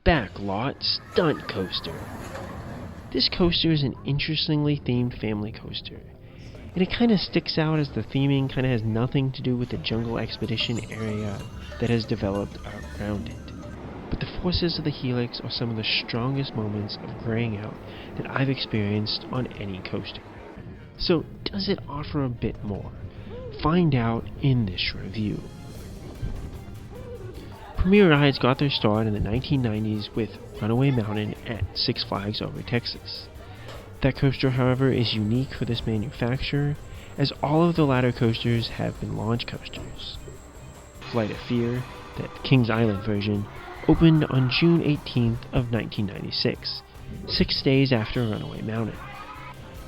Backlot Stunt Coaster. This coaster is an interestingly themed family coaster, and it kind of sticks out as the theming kind of has nothing to do with the jungle expedition area that has developed around it. But the forces of the helix are some of the strongest moments of graying out that I've experienced on any coaster. So does it offer a bit more? Find out in this review. Premier rides got their start in the 1990s with Runaway Mountain at Six Flags Over Texas. That coaster, however, is unique for this manufacturer, as all of the latter coasters have been launch coasters. Flight of Fear, the Kings Island version, opened on June 18th of 1996, 6 days after Runaway Mountain.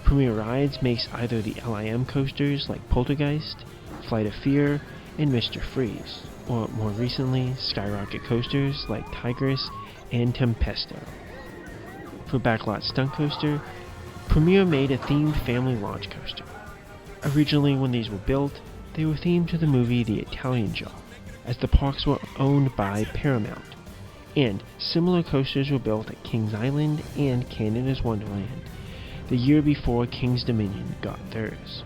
Premier Rides makes either the LIM coasters like Poltergeist, Flight of Fear, and Mr. Freeze, or more recently, Skyrocket coasters like Tigress and Tempesto. For Backlot Stunt Coaster, Premier made a themed family launch coaster. Originally, when these were built, they were themed to the movie The Italian Job, as the parks were owned by Paramount, and similar coasters were built at Kings Island and Canada's Wonderland, the year before King's Dominion got theirs.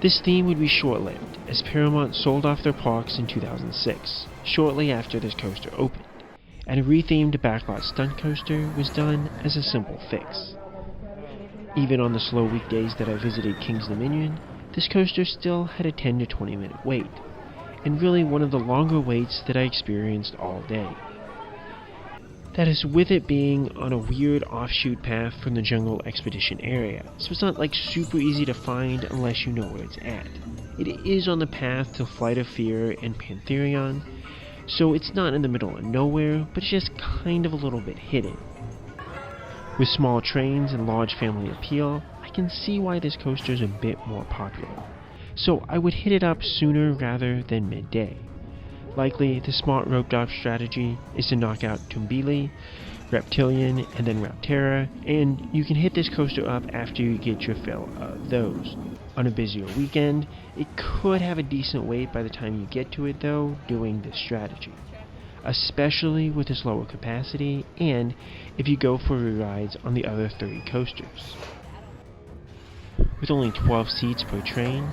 This theme would be short-lived, as Paramount sold off their parks in 2006, shortly after this coaster opened, and a rethemed Backlot Stunt Coaster was done as a simple fix. Even on the slow weekdays that I visited King's Dominion, this coaster still had a 10 to 20 minute wait, and really one of the longer waits that I experienced all day. That is with it being on a weird offshoot path from the jungle expedition area, so it's not like super easy to find unless you know where it's at. It is on the path to Flight of Fear and Pantherion, so it's not in the middle of nowhere, but it's just kind of a little bit hidden. With small trains and large family appeal, I can see why this coaster is a bit more popular, so I would hit it up sooner rather than midday. Likely, the smart roped off strategy is to knock out Tumbili, Reptilian, and then Raptera, and you can hit this coaster up after you get your fill of those. On a busier weekend, it could have a decent wait by the time you get to it though, doing this strategy, especially with its lower capacity and if you go for re-rides on the other 3 coasters. With only 12 seats per train,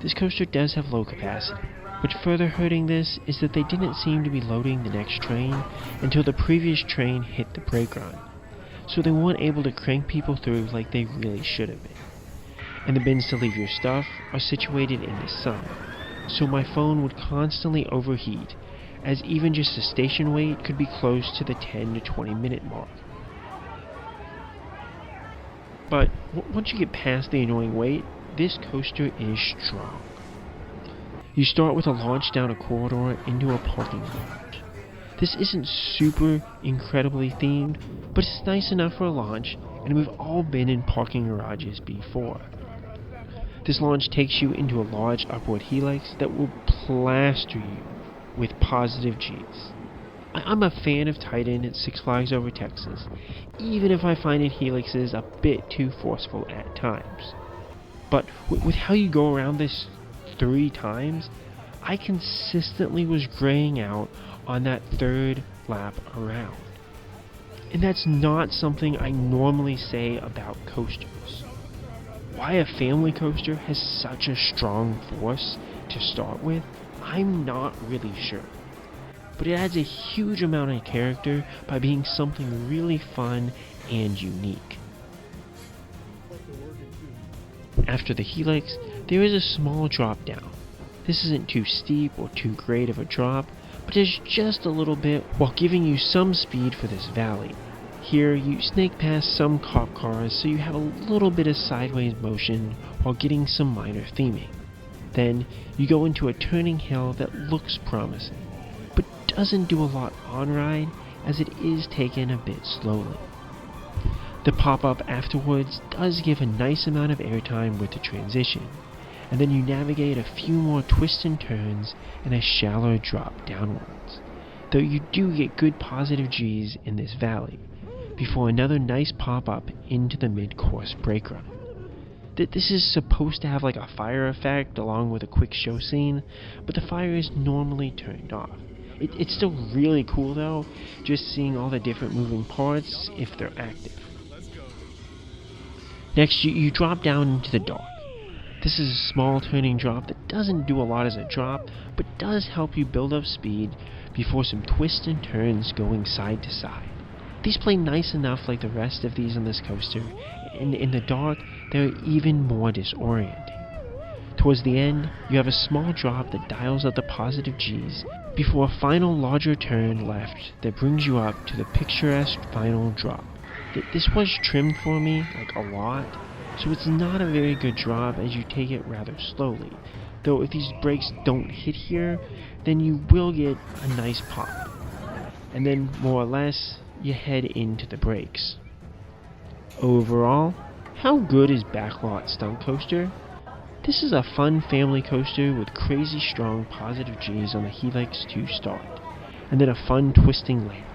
this coaster does have low capacity. But further hurting this is that they didn't seem to be loading the next train until the previous train hit the brake run, so they weren't able to crank people through like they really should have been. And the bins to leave your stuff are situated in the sun, so my phone would constantly overheat, as even just a station wait could be close to the 10 to 20 minute mark. But once you get past the annoying wait, this coaster is strong. You start with a launch down a corridor into a parking garage. This isn't super incredibly themed, but it's nice enough for a launch, and we've all been in parking garages before. This launch takes you into a large upward helix that will plaster you with positive G's. I'm a fan of Titan at Six Flags Over Texas, even if I find helixes a bit too forceful at times. But with how you go around this 3 times, I consistently was graying out on that 3rd lap around. And that's not something I normally say about coasters. Why a family coaster has such a strong force to start with, I'm not really sure. But it adds a huge amount of character by being something really fun and unique. After the helix, there is a small drop down. This isn't too steep or too great of a drop, but it's just a little bit while giving you some speed for this valley. Here you snake past some cop cars so you have a little bit of sideways motion while getting some minor theming. Then you go into a turning hill that looks promising, but doesn't do a lot on ride as it is taken a bit slowly. The pop-up afterwards does give a nice amount of airtime with the transition, and then you navigate a few more twists and turns and a shallow drop downwards, though you do get good positive G's in this valley, before another nice pop-up into the mid-course brake run. This is supposed to have like a fire effect along with a quick show scene, but the fire is normally turned off, It's still really cool though, just seeing all the different moving parts if they're active. Next, you drop down into the dark. This is a small turning drop that doesn't do a lot as a drop, but does help you build up speed before some twists and turns going side to side. These play nice enough like the rest of these on this coaster, and in the dark, they're even more disorienting. Towards the end, you have a small drop that dials up the positive G's before a final larger turn left that brings you up to the picturesque final drop. This was trimmed for me, like a lot, so it's not a very good drop as you take it rather slowly, though if these brakes don't hit here, then you will get a nice pop. And then, more or less, you head into the brakes. Overall, how good is Backlot Stunt Coaster? This is a fun family coaster with crazy strong positive G's on the helix to start, and then a fun twisting layout.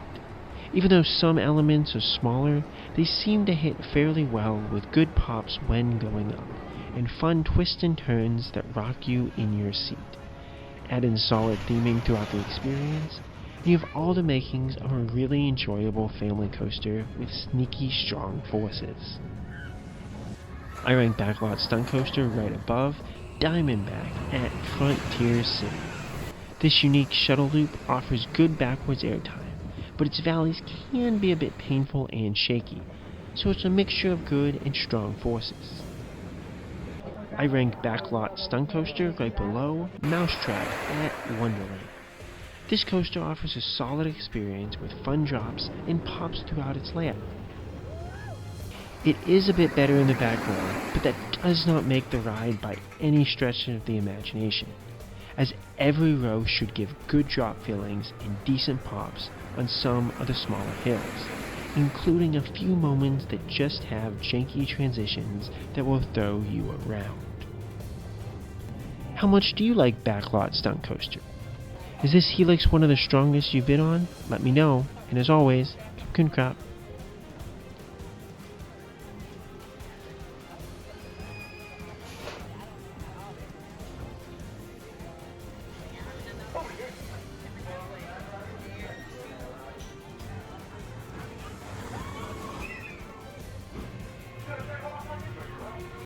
Even though some elements are smaller, they seem to hit fairly well with good pops when going up, and fun twists and turns that rock you in your seat. Add in solid theming throughout the experience, and you have all the makings of a really enjoyable family coaster with sneaky strong forces. I rank Backlot Stunt Coaster right above Diamondback at Frontier City. This unique shuttle loop offers good backwards airtime, but its valleys can be a bit painful and shaky, so it's a mixture of good and strong forces. I rank Backlot Stunt Coaster right below Mousetrap at Wonderland. This coaster offers a solid experience with fun drops and pops throughout its layout. It is a bit better in the back row, but that does not make the ride by any stretch of the imagination, as every row should give good drop feelings and decent pops on some of the smaller hills, including a few moments that just have janky transitions that will throw you around. How much do you like Backlot Stunt Coaster? Is this helix one of the strongest you've been on? Let me know, and as always, keep crap.